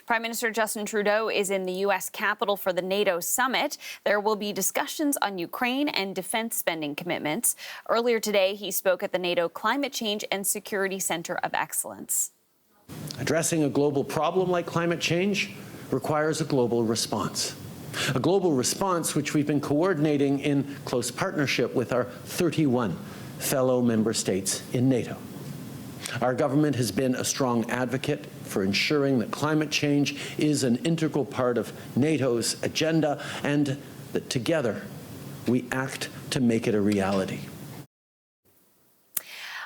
Prime Minister Justin Trudeau is in the U.S. Capitol for the NATO summit. There will be discussions on Ukraine and defense spending commitments. Earlier today, he spoke at the NATO Climate Change and Security Center of Excellence. Addressing a global problem like climate change requires a global response. A global response which we've been coordinating in close partnership with our 31 fellow member states in NATO. Our government has been a strong advocate for ensuring that climate change is an integral part of NATO's agenda and that together we act to make it a reality.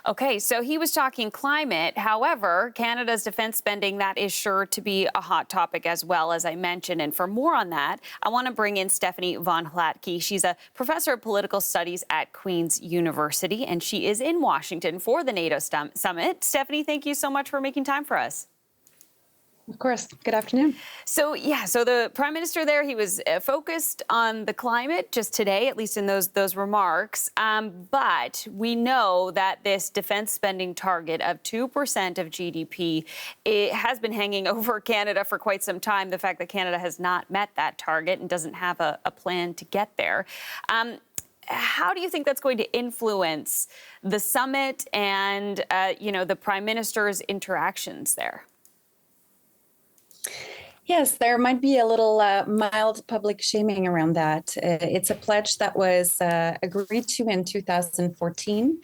Okay, so he was talking climate. However, Canada's defense spending, that is sure to be a hot topic as well, as I mentioned. And for more on that, I want to bring in Stéfanie von Hlatky. She's a professor of political studies at Queen's University, and she is in Washington for the NATO summit. Stéfanie, thank you so much for making time for us. Of course. Good afternoon. So the Prime Minister there, he was focused on the climate just today, at least in those remarks. But we know that this defense spending target of 2% of GDP, it has been hanging over Canada for quite some time. The fact that Canada has not met that target and doesn't have a plan to get there. How do you think that's going to influence the summit and, the Prime Minister's interactions there? Yes, there might be a little mild public shaming around that. It's a pledge that was agreed to in 2014,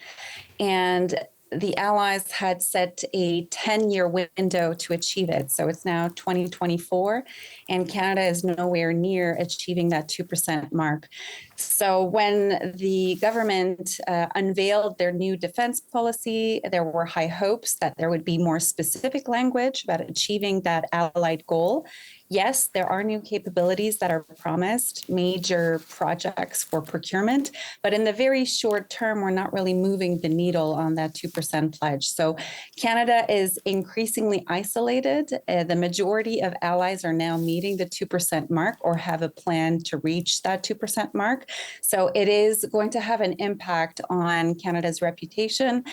and the Allies had set a 10-year window to achieve it. So it's now 2024, and Canada is nowhere near achieving that 2% mark. So when the government unveiled their new defense policy, there were high hopes that there would be more specific language about achieving that allied goal. Yes, there are new capabilities that are promised, major projects for procurement, but in the very short term, we're not really moving the needle on that 2% pledge. So Canada is increasingly isolated. The majority of allies are now meeting the 2% mark or have a plan to reach that 2% mark. So it is going to have an impact on Canada's reputation,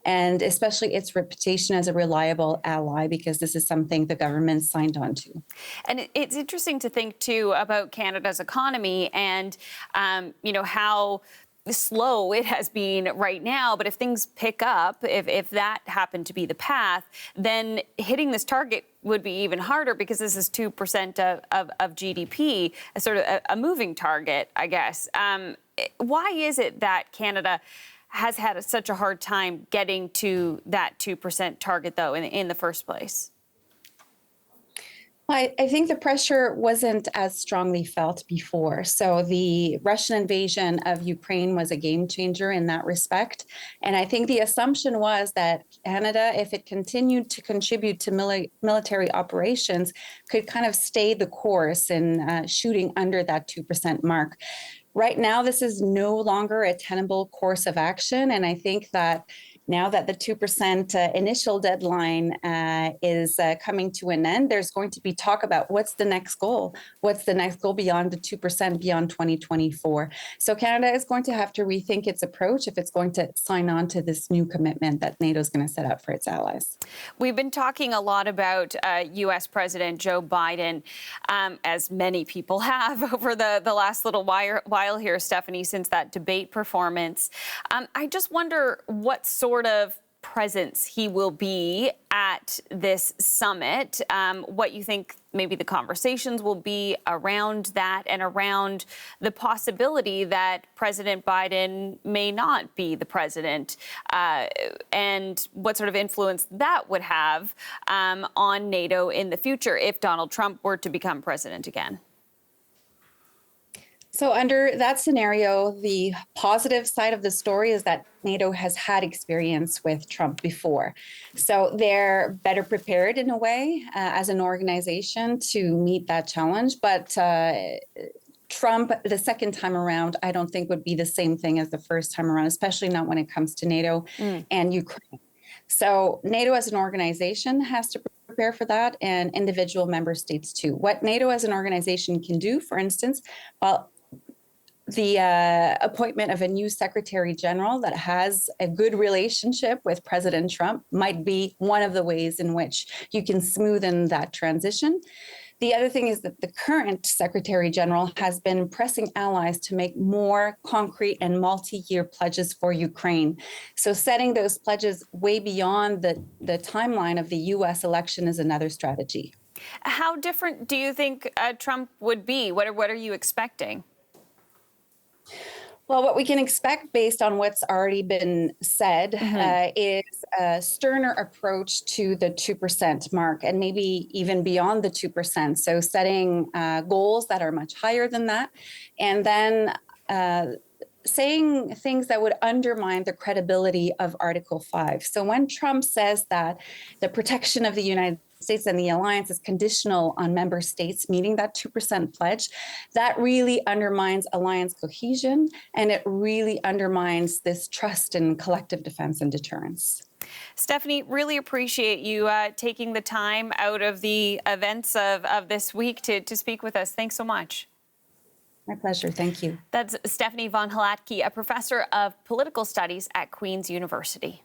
and especially its reputation as a reliable ally, because this is something the government signed on to. And it's interesting to think, too, about Canada's economy and, how slow it has been right now. But if things pick up, if that happened to be the path, then hitting this target would be even harder, because this is 2% of GDP, a sort of a moving target, I guess. Why is it that Canada has had such a hard time getting to that 2% target, though, in the first place? I think the pressure wasn't as strongly felt before. So the Russian invasion of Ukraine was a game changer in that respect. And I think the assumption was that Canada, if it continued to contribute to military operations, could kind of stay the course in shooting under that 2% mark. Right now, this is no longer a tenable course of action. And I think that now that the 2% initial deadline is coming to an end, there's going to be talk about what's the next goal? What's the next goal beyond the 2%, beyond 2024? So Canada is going to have to rethink its approach if it's going to sign on to this new commitment that NATO is going to set up for its allies. We've been talking a lot about U.S. President Joe Biden, as many people have over the last little while here, Stéfanie, since that debate performance. I just wonder what sort of presence he will be at this summit, what you think maybe the conversations will be around that and around the possibility that President Biden may not be the president, and what sort of influence that would have on NATO in the future if Donald Trump were to become president again. So under that scenario, the positive side of the story is that NATO has had experience with Trump before. So they're better prepared in a way as an organization to meet that challenge. But Trump, the second time around, I don't think would be the same thing as the first time around, especially not when it comes to NATO and Ukraine. So NATO as an organization has to prepare for that, and individual member states too. What NATO as an organization can do, for instance, well, the appointment of a new Secretary General that has a good relationship with President Trump might be one of the ways in which you can smoothen that transition. The other thing is that the current Secretary General has been pressing allies to make more concrete and multi-year pledges for Ukraine. So setting those pledges way beyond the timeline of the U.S. election is another strategy. How different do you think Trump would be? What are you expecting? Well, what we can expect based on what's already been said is a sterner approach to the 2% mark and maybe even beyond the 2%. So setting goals that are much higher than that, and then saying things that would undermine the credibility of Article 5. So when Trump says that the protection of the United States and the alliance is conditional on member states meeting that 2% pledge, that really undermines alliance cohesion, and it really undermines this trust in collective defense and deterrence. Stephanie, really appreciate you taking the time out of the events of this week to speak with us. Thanks so much. My pleasure. Thank you. That's Stéfanie von Hlatky, a professor of political studies at Queen's University.